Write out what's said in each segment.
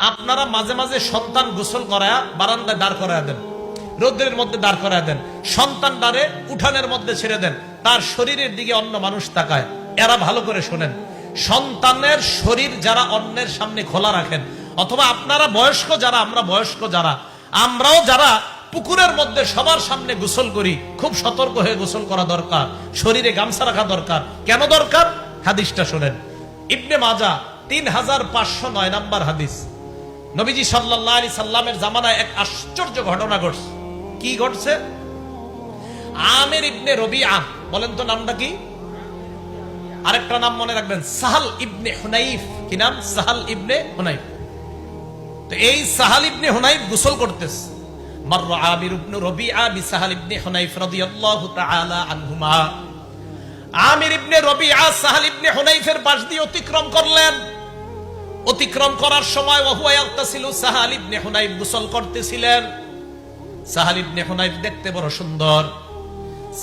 আপনারা মাঝে মাঝে সন্তান গোসল করায়া বারান্দায় দাঁড় করায়া দেন, রোদ্রের মধ্যে দাঁড় করায়া দেন, সন্তান দাঁড়ে উঠানের মধ্যে ছেড়ে দেন, তার শরীরের দিকে অন্য মানুষ তাকায়। এরা ভালো করে শোনেন, সন্তানের শরীর যারা অন্যের সামনে খোলা রাখেন, অথবা আপনারা বয়স্ক যারা, আমরা বয়স্ক যারা, আমরাও যারা পুকুরের মধ্যে সবার সামনে গোসল করি, খুব সতর্ক হয়ে গোসল করা দরকার, শরীরে গামছা রাখা দরকার। কেন দরকার? হাদিসটা শোনেন। ইবনে মাজাহ 3509 নম্বর হাদিস। নবীজি সাল্লাল্লাহু আলাইহি সাল্লামের জামানায় এক আশ্চর্য ঘটনা ঘটছে। কি ঘটছে? আমির ইবনে রবিআ, বলেন তো নামটা কি? আরেকটা নাম মনে রাখবেন, সাহাল ইবনে হুনাইফ। কি নাম? সাহাল ইবনে হুনাইফ। তো এই সাহাল ইবনে হুনাইফ গোসল করতেছে। মাররা আমির ইবনে রবিআ বিসাহাল ইবনে হুনাইফ রাদিয়াল্লাহু তাআলা আনহুমা। আমির ইবনে রবিআ সাহাল ইবনে হুনাইফের পাশ দিয়ে অতিক্রম করলেন। অতিক্রম করার সময় ওয়াহুয়া ইয়াগতাসিলু, সাহাল ইবনে হুনাইফ গোসল করতেছিলেন। সাহাল ইবনে হুনাইফ দেখতে বড় সুন্দর।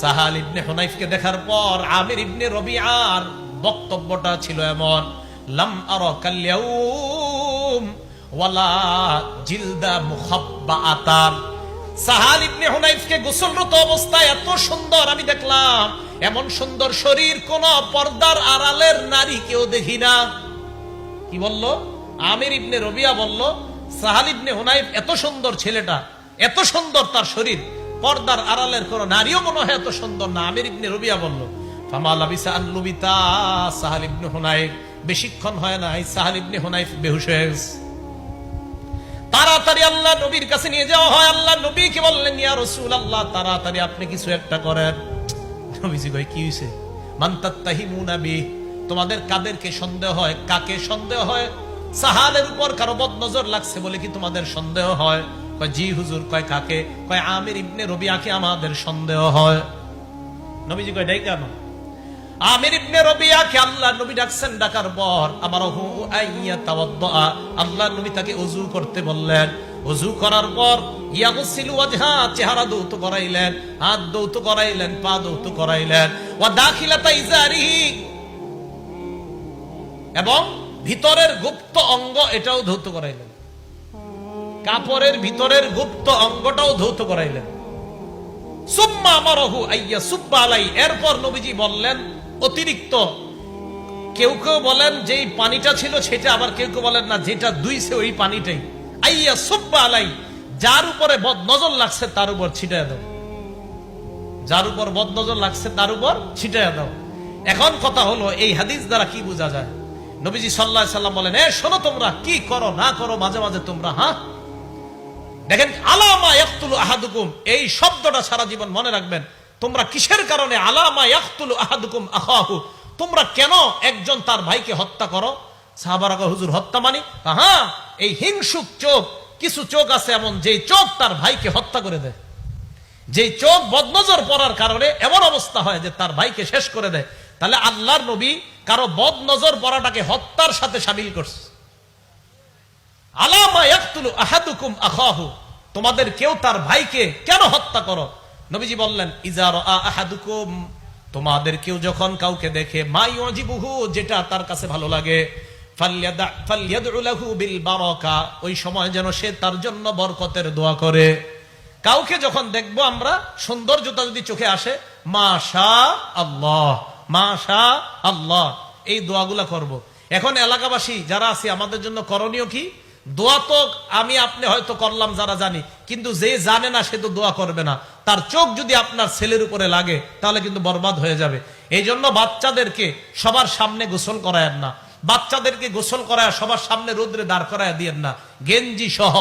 সাহাল ইবনে হুনাইফকে দেখার পর আমির ইবনে রবিআর বক্তব্যটা ছিল এমন, লাম আরা কাল ইয়াউম ওয়ালা জিলদা মুখাব্বাআতান। সাহাল ইবনে হুনাইফকে গোসলরত অবস্থায় এত সুন্দর আমি দেখলাম, এমন সুন্দর শরীর কোন পর্দার আড়ালের নারী কেউ দেখি না। কি বলল? আমির ইবনে রবিআ বলল, সাহাল ইবনে হুনাইফ এত সুন্দর ছেলেটা, এত সুন্দর তার শরীর, পর্দার আড়ালের কোন নারীও মনে হয় এত সুন্দর না। আমির ইবনে রবিআ বলল, ফামা লাবিসা আন লুবিতা সাহাল ইবনে হুনাইফ। বেশিক্ষণ হয় না, এই সাহাল ইবনে হুনাইফ বেহুশ হয়ে গেছে। তাড়াতাড়ি আল্লাহ নবীর কাছে নিয়ে যাওয়া হয়। আল্লাহ নবী কি বললেন, ইয়া রাসূলুল্লাহ, তাড়াতাড়ি আপনি কিছু একটা করেন। নবীজি কই, কি হইছে? মান তাত্তাহিমুনা বি, তোমাদের কাদেরকে সন্দেহ হয়? কাকে সন্দেহ হয়? সাহালের উপর কারো বদনজর লাগছে বলে কি তোমাদের সন্দেহ হয়? কয় জি হুজুর। কয় কাকে? কয় আমির ইবনে রবিআকে আমাদের সন্দেহ হয়। নবীজি কয় ডাই কেন? আমির ইবনে রবিআকে আল্লাহ নবী ডাকছেন। ডাকার পর আমারহু আইয়া তাওয়াদ্দা, আল্লাহ নবী তাকে ওযু করতে বললেন। ওযু করার পর ইয়াগসিলু ওয়াজহা, চেহারা ধৌত করাইলেন, হাত ধৌত করাইলেন, পা ধৌত করাইলেন, ওয়া দাখিলাতা ইজারিহি, এবং ভিতরের গুপ্ত অঙ্গ এটাও ধৌত করাইলেন, কাপড়ের ভিতরের গুপ্ত অঙ্গটাও ধৌত করাইলেন। সুম্মা আমারহু আইয়া সুব্বা আলাই, এরপর নবীজি বললেন অতিরিক্ত, কেউ কেউ বলেন যেই পানিটা ছিল সেটা, আবার কেউ কেউ বলেন না যেটা দুইছে ওই পানিটাই। আইয়া সুব্বা আলাই, যার উপরে বদনজর লাগছে তার উপর ছিটাইয়া দাও, যার উপর বদনজর লাগছে তার উপর ছিটাইয়া দাও। এখন কথা হলো, এই হাদিস দ্বারা কি বোঝা যায়? নবীজি সাল্লাল্লাহু আলাইহি সাল্লাম বলেন, শোনো তোমরা কি করো না করো মাঝে মাঝে তোমরা, দেখেন, আলামা ইয়াকতুলু আহাদুকুম, এই শব্দটা সারা জীবন মনে রাখবেন। তোমরা কিসের কারণে? আলামা ইয়াকতুলু আহাদুকুম আখাহু, তোমরা কেন একজন তার ভাইকে হত্যা করো? সাহাবারা কয়, হুজুর হত্যা মানে? এই হিংসুক চোখ, কিছু চোখ আছে এমন যে চোখ তার ভাইকে হত্যা করে দেয়, যে চোখ বদনজর পড়ার কারণে এমন অবস্থা হয় যে তার ভাইকে শেষ করে দেয়। তাহলে আল্লাহর নবী কারো বদনজর পড়াটাকে হত্যার সাথে শামিল করছে। আলামা ইয়াকতুলু আহাদুকুম আখাহু, তোমাদের কেউ তার ভাইকে কেন হত্যা করো? নবীজি বললেন, ইজা রাআ আহাদুকুম, তোমাদের কেউ যখন কাউকে দেখে, মা ইউজিবুহু, যেটা তার কাছে ভালো লাগে, ফালইয়াদউ লাহু বিল বারাকা, ওই সময় যেন সে তার জন্য বরকতের দোয়া করে। কাউকে যখন দেখবো আমরা, সৌন্দর্যতা যদি চোখে আসে, মাশা আল্লাহ, মাশা আল্লাহ, এই দোয়াগুলা করব। এখন এলাকাবাসী যারা আছি, আমাদের জন্য করণীয় কি? দোয়া তো আমি আপনি হয়তো করলাম যারা জানি, কিন্তু যে জানে না সে তো দোয়া করবে না। তার চোখ যদি আপনার ছেলের উপরে লাগে তাহলে কিন্তু বরবাদ হয়ে যাবে। এই জন্য বাচ্চাদেরকে সবার সামনে গোসল করায়েন না, বাচ্চাদেরকে গোসল করায় সবার সামনে রোদ্রে দাঁড় করায় দিয়েন না। গেঞ্জি সহ,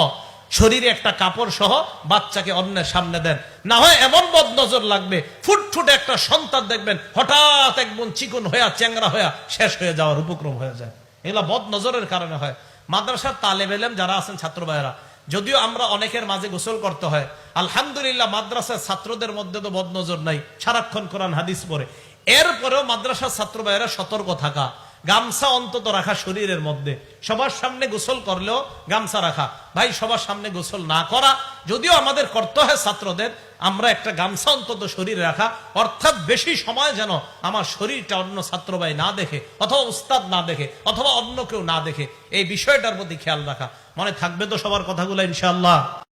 শরীরে একটা কাপড় সহ বাচ্চাকে অন্যের সামনে দেন, না হয় এমন বদনজর লাগবে, ফুটফুটে একটা সন্তান দেখবেন হঠাৎ একদম চিকন হয়ে চ্যাংরা হয়ে শেষ হয়ে যাওয়ার উপক্রম হয়ে যায়। এগুলা বদনজরের কারণে হয়। মাদ্রাসার তালেব ইলম যারা আছেন, ছাত্র ভাইয়েরা, যদিও আমরা অনেকের মাঝে গোসল করতে হয়, আলহামদুলিল্লাহ মাদ্রাসার ছাত্রদের মধ্যে তো বদনজর নাই, সারাক্ষণ কোরআন হাদিস পড়ে। এরপরেও মাদ্রাসার ছাত্র ভাইয়েরা সতর্ক থাকা, গামছা অন্তত রাখা শরীরের মধ্যে, সবার সামনে গোসল করলেও গামছা রাখা। ভাই সবার সামনে গোসল না করা যদিও আমাদের করতে হয় ছাত্রদের, আমরা একটা গামছা অন্তত শরীরে রাখা, অর্থাৎ বেশি সময় যেন আমার শরীরটা অন্য ছাত্র ভাই না দেখে, অথবা উস্তাদ না দেখে, অথবা অন্য কেউ না দেখে, এই বিষয়টার প্রতি খেয়াল রাখা। মনে থাকবে তো সবার কথাগুলো ইনশাআল্লাহ?